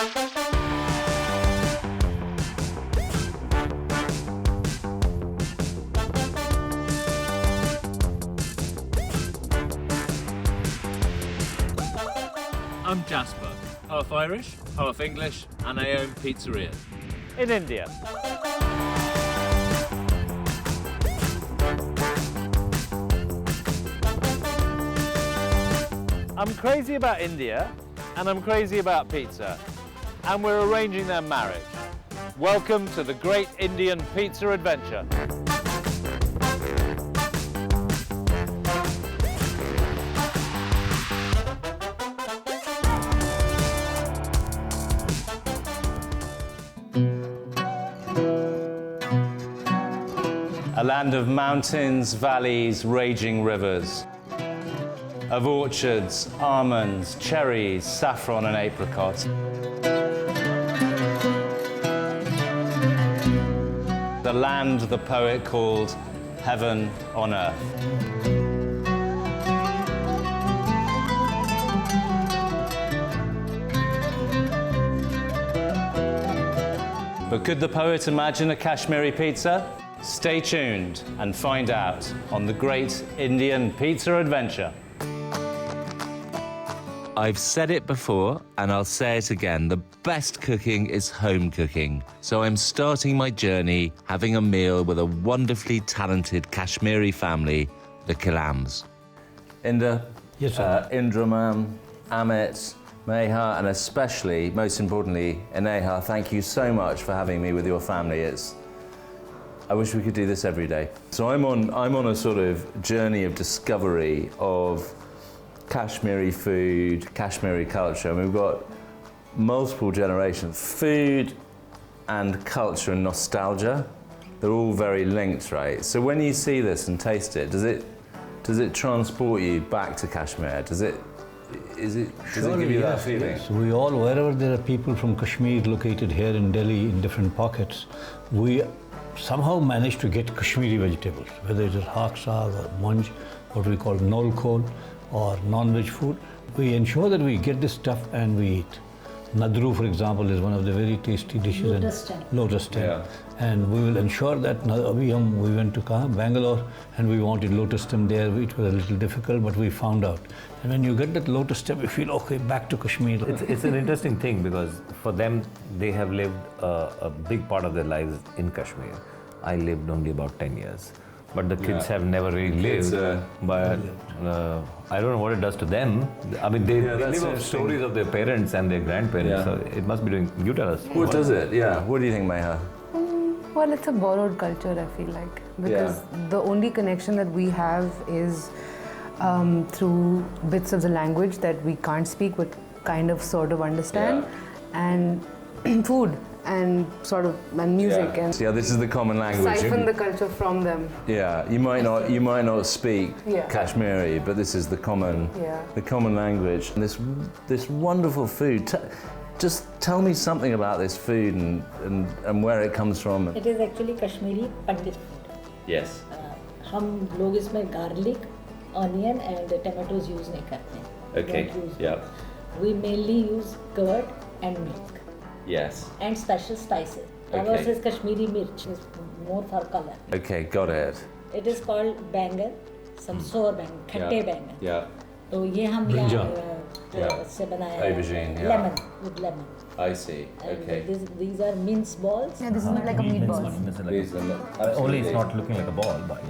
I'm Jasper, half Irish, half English, and I own pizzerias in India. I'm crazy about India, and I'm crazy about pizza, and we're arranging their marriage. Welcome to the great Indian pizza adventure. A land of mountains, valleys, raging rivers, of orchards, almonds, cherries, saffron and apricots. The land the poet called heaven on earth. But could the poet imagine a Kashmiri pizza? Stay tuned and find out on the great Indian pizza adventure. I've said it before, and I'll say it again. The best cooking is home cooking. So I'm starting my journey having a meal with a wonderfully talented Kashmiri family, the Kilams. Inda, yes, sir. Indraman, Amit, Meha, and especially, most importantly, Ineha, thank you so much for having me with your family. I wish we could do this every day. So I'm on a sort of journey of discovery of Kashmiri food, Kashmiri culture. I mean, we've got multiple generations. Food and culture and nostalgia, they're all very linked, right? So when you see this and taste it, does it transport you back to Kashmir? Does it give you that feeling? Yes. We all, wherever there are people from Kashmir located here in Delhi in different pockets, we somehow manage to get Kashmiri vegetables, whether it is haq saag or munj, what we call nol khol, or non-veg food. We ensure that we get this stuff and we eat. Nadru, for example, is one of the very tasty dishes. Lotus stem. Yeah. And we will ensure that we went to Bangalore and we wanted lotus stem there. It was a little difficult, but we found out. And when you get that lotus stem, you feel, okay, back to Kashmir. It's an interesting thing because for them, they have lived a big part of their lives in Kashmir. I lived only about 10 years. But the kids have never really lived. But I don't know what it does to them. I mean, they live off stories of their parents and their grandparents. So it must be doing. You tell us. What does it? Yeah. What do you think, Meha? Well, it's a borrowed culture, I feel like. Because the only connection that we have is through bits of the language that we can't speak but kind of sort of understand. And food. And music and this is the common language. Siphon the culture from them. Yeah, you might not speak Kashmiri, but this is the common language. And this wonderful food. Just tell me something about this food and where it comes from. It is actually Kashmiri Pandit food. Yes. हम लोग इसमें garlic, onion and tomatoes use नहीं करते. Okay. We mainly use curd and milk. Yes. And special spices. Ours is Kashmiri mirch, is more for color. Okay, got it. It is called bangan, some sour bangan, khatte bangan. Yeah. So ये हम यहाँ से बनाया aubergine, lemon, with lemon. I see. Okay. These are mince balls. Yeah, this is like a meatball. Only it's not looking like a ball, but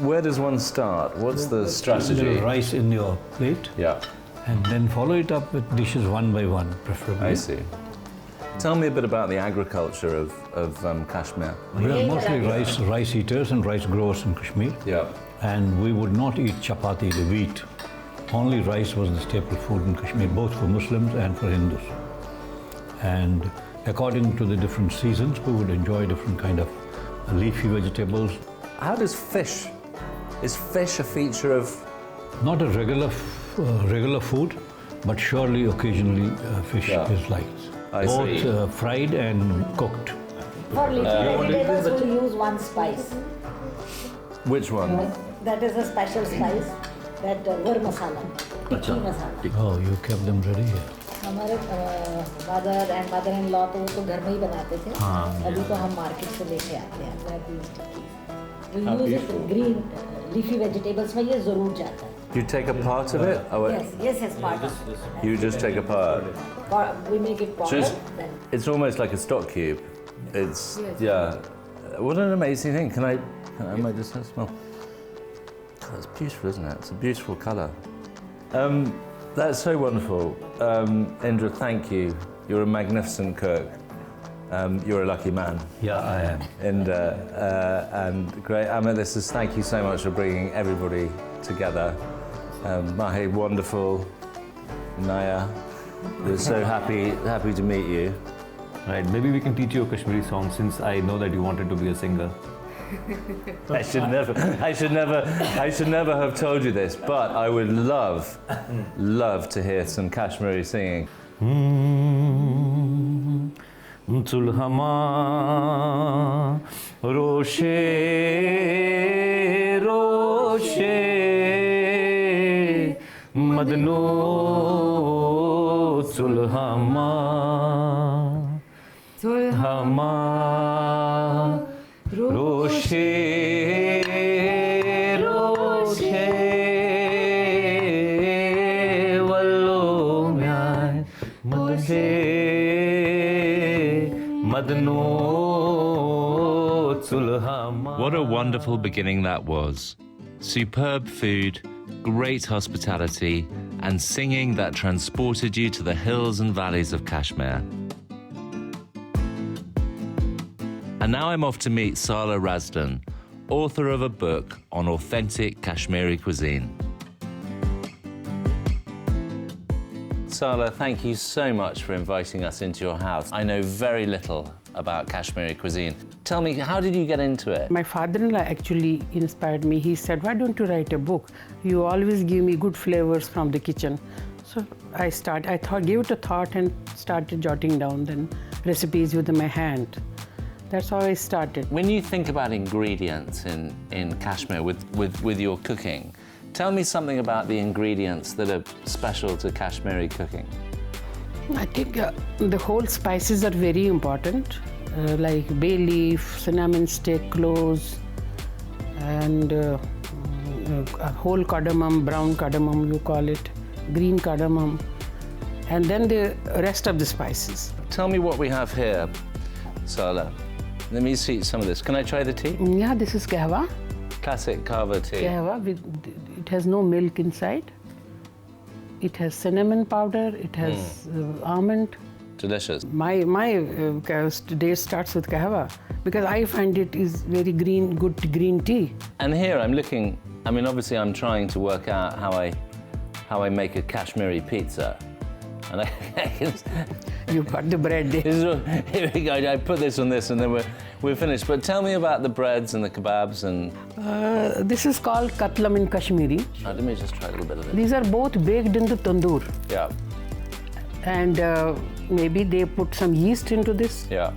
Where does one start? What's the strategy? Little rice in your plate. Yeah. And then follow it up with dishes one by one, preferably. I see. Tell me a bit about the agriculture of Kashmir. We are mostly rice eaters and rice growers in Kashmir. Yeah. And we would not eat chapati, the wheat. Only rice was the staple food in Kashmir, both for Muslims and for Hindus. And according to the different seasons, we would enjoy different kind of leafy vegetables. How does fish? Is fish a feature of? Not a regular food, but surely occasionally fish is liked. Both fried and cooked. For leafy vegetables, we use one spice. Which one? That is a special spice, that gur masala, tikki masala. Oh, you kept them ready here. हमारे mother and mother in law तो वो तो घर में ही बनाते थे. अभी तो हम मार्केट से लेके आते हैं. We use it green leafy vegetables में ये जरूर जाता है. You take a part of it? Oh, Yes, part of it. you just take a part. We make it powder. Then It's almost like a stock cube. It's, yeah. What an amazing thing. Can I make this smell? God, it's beautiful, isn't it? It's a beautiful colour. That's so wonderful. Indra, thank you. You're a magnificent cook. You're a lucky man. Yeah, I am. And great. Amethyst, thank you so much for bringing everybody together. Mahi, wonderful. Naya, we're so happy to meet you. Right, maybe we can teach you a Kashmiri song since I know that you wanted to be a singer. I should never have told you this, but I would love to hear some Kashmiri singing. Tulhama Roshe Roshe Madno Tulhama Tulhama Roshe Roshe Wallo Myai Madhe What a wonderful beginning that was. Superb food, great hospitality, and singing that transported you to the hills and valleys of Kashmir. And now I'm off to meet Sala Razdan, author of a book on authentic Kashmiri cuisine. Sala, thank you so much for inviting us into your house. I know very little about Kashmiri cuisine. Tell me, how did you get into it? My father-in-law actually inspired me. He said, why don't you write a book? You always give me good flavors from the kitchen. So I gave it a thought and started jotting down then recipes with my hand. That's how I started. When you think about ingredients in Kashmir with your cooking, tell me something about the ingredients that are special to Kashmiri cooking. I think the whole spices are very important, like bay leaf, cinnamon stick, cloves, and whole cardamom, brown cardamom you call it, green cardamom, and then the rest of the spices. Tell me what we have here, Sala. Let me see some of this. Can I try the tea? Yeah, this is kahwa. Classic kahwa tea. Kahwa, it has no milk inside. It has cinnamon powder, it has almond. Delicious. My day starts with kahwa because I find it is very good green tea. And here I'm looking, I mean, obviously I'm trying to work out how I make a Kashmiri pizza. And You got the bread there. Here we go, I put this on this and then we're finished. But tell me about the breads and the kebabs and... This is called katlam in Kashmiri. Let me just try a little bit of it. These are both baked in the tandoor. Yeah. And maybe they put some yeast into this. Yeah.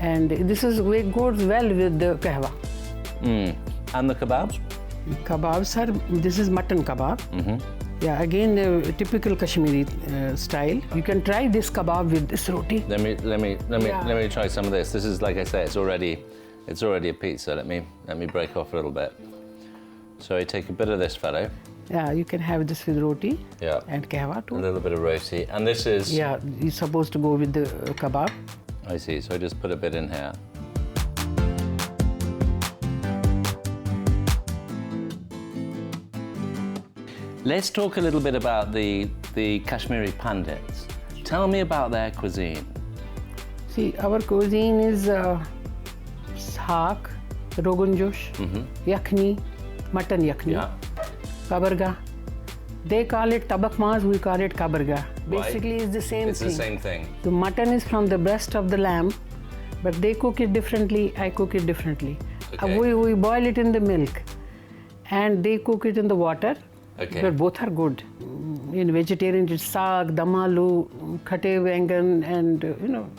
And this goes well with the kahwa. And the kebabs? Kebabs this is mutton kebab. Yeah, again, typical Kashmiri style. You can try this kebab with this roti. Let me try some of this. This is, like I say, it's already a pizza. Let me break off a little bit. So I take a bit of this fellow. Yeah, you can have this with roti. Yeah. And kahwa too. A little bit of roti, and this is. Yeah, you're supposed to go with the kebab. I see. So I just put a bit in here. Let's talk a little bit about the Kashmiri Pandits. Tell me about their cuisine. See, our cuisine is hack, rogan josh, yakhni, mutton yakhni, kabarga. They call it tabak mas, we call it kabarga. Basically, it's the same thing. It's the same thing. The mutton is from the breast of the lamb, but they cook it differently, I cook it differently. Okay. We boil it in the milk, and they cook it in the water. Okay. But both are good. In vegetarian, it's saag, dum aloo, khate bangan, and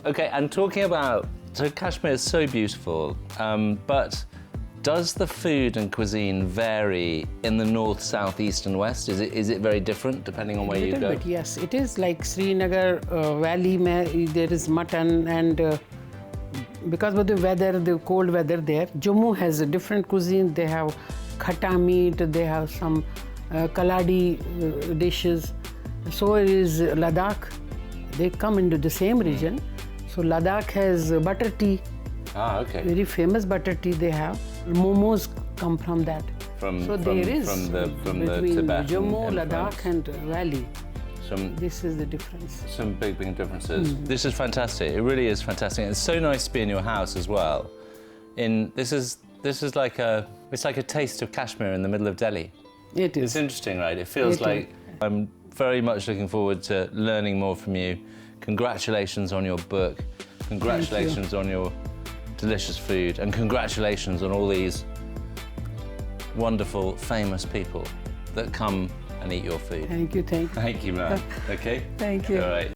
Okay, and talking about, so Kashmir is so beautiful, but Does the food and cuisine vary in the north, south, east, and west? Is it very different depending on where you go? Bit, yes, it is like Srinagar Valley. There is mutton, and because of the weather, the cold weather there, Jammu has a different cuisine. They have khata meat. They have some kaladi dishes. So is Ladakh. They come into the same region. So Ladakh has butter tea. Ah, okay. Very famous butter tea they have. Momos come from that. From the between Tibetan Jammu, influence. Ladakh, and Valley. This is the difference. Some big differences. This is fantastic. It really is fantastic. It's so nice to be in your house as well. This is like a taste of Kashmir in the middle of Delhi. It is. It's interesting, right? It feels like I'm very much looking forward to learning more from you. Congratulations on your book. Congratulations on your delicious food, and congratulations on all these wonderful, famous people that come and eat your food. Thank you. Thank you, man. Okay? Thank you. All right.